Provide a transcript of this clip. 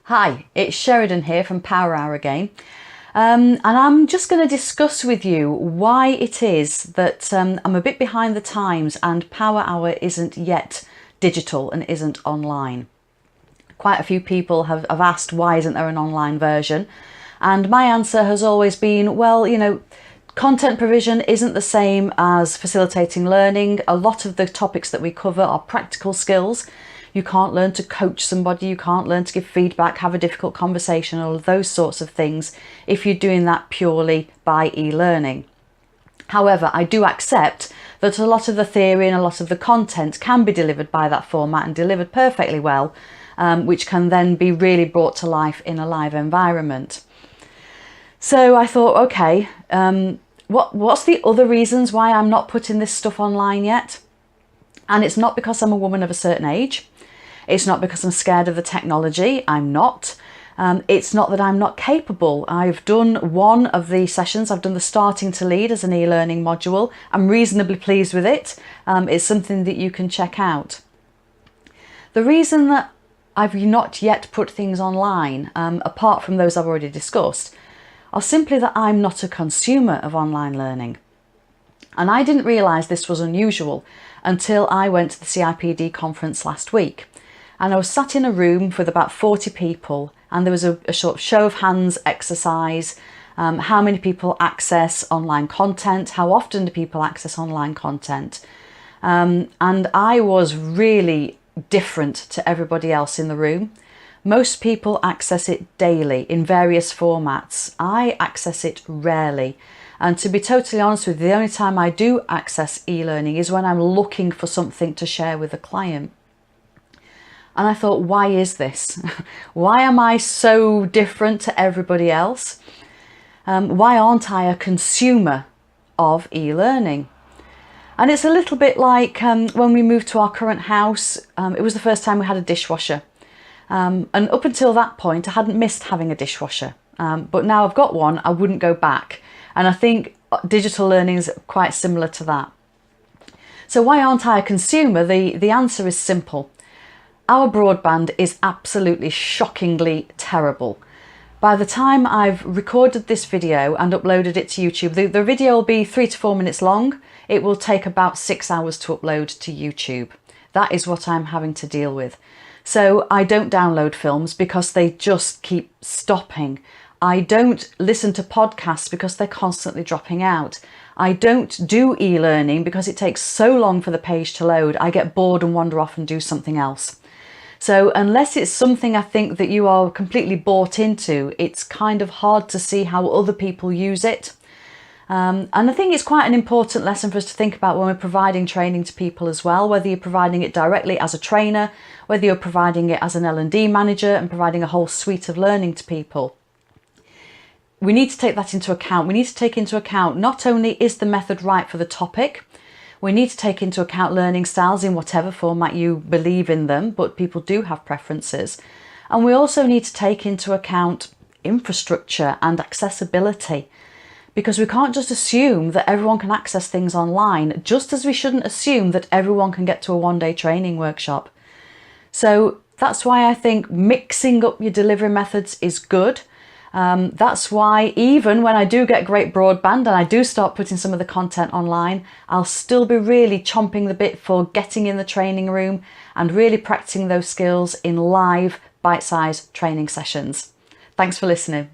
Hi, it's Sheridan here from Power Hour again. And I'm just going to discuss with you why it is that I'm a bit behind the times and Power Hour isn't yet digital and isn't online. Quite a few people have asked why isn't there an online version, and my answer has always been, well, content provision isn't the same as facilitating learning. A lot of the topics that we cover are practical skills. You can't learn to coach somebody, you can't learn to give feedback, have a difficult conversation, all of those sorts of things if you're doing that purely by e-learning. However, I do accept that a lot of the theory and a lot of the content can be delivered by that format and delivered perfectly well, which can then be really brought to life in a live environment. So I thought, okay, what's the other reasons why I'm not putting this stuff online yet? And it's not because I'm a woman of a certain age. It's not because I'm scared of the technology. I'm not. It's not that I'm not capable. I've done one of the sessions. I've done the starting to lead as an e-learning module. I'm reasonably pleased with it. It's something that you can check out. The reason that I've not yet put things online, apart from those I've already discussed, are simply that I'm not a consumer of online learning. And I didn't realise this was unusual until I went to the CRPD conference last week. And I was sat in a room with about 40 people, and there was a sort of show of hands exercise. How many people access online content? How often do people access online content? And I was really different to everybody else in the room. Most people access it daily in various formats. I access it rarely. And to be totally honest with you, the only time I do access e-learning is when I'm looking for something to share with a client. And I thought, why is this? Why am I so different to everybody else? Why aren't I a consumer of e-learning? And it's a little bit like when we moved to our current house, it was the first time we had a dishwasher. And up until that point, I hadn't missed having a dishwasher. But now I've got one, I wouldn't go back. And I think digital learning is quite similar to that. So why aren't I a consumer? The answer is simple. Our broadband is absolutely shockingly terrible. By the time I've recorded this video and uploaded it to YouTube, the video will be 3 to 4 minutes long. It will take about 6 hours to upload to YouTube. That is what I'm having to deal with. So I don't download films because they just keep stopping. I don't listen to podcasts because they're constantly dropping out. I don't do e-learning because it takes so long for the page to load. I get bored and wander off and do something else. So unless it's something I think that you are completely bought into, it's kind of hard to see how other people use it. And I think it's quite an important lesson for us to think about when we're providing training to people as well, whether you're providing it directly as a trainer, whether you're providing it as an L&D manager and providing a whole suite of learning to people. We need to take that into account. We need to take into account not only is the method right for the topic, we need to take into account learning styles in whatever format you believe in them, but people do have preferences. And we also need to take into account infrastructure and accessibility, because we can't just assume that everyone can access things online, just as we shouldn't assume that everyone can get to a one-day training workshop. So that's why I think mixing up your delivery methods is good. That's why even when I do get great broadband and I do start putting some of the content online, I'll still be really chomping the bit for getting in the training room and really practicing those skills in live bite-sized training sessions. Thanks for listening.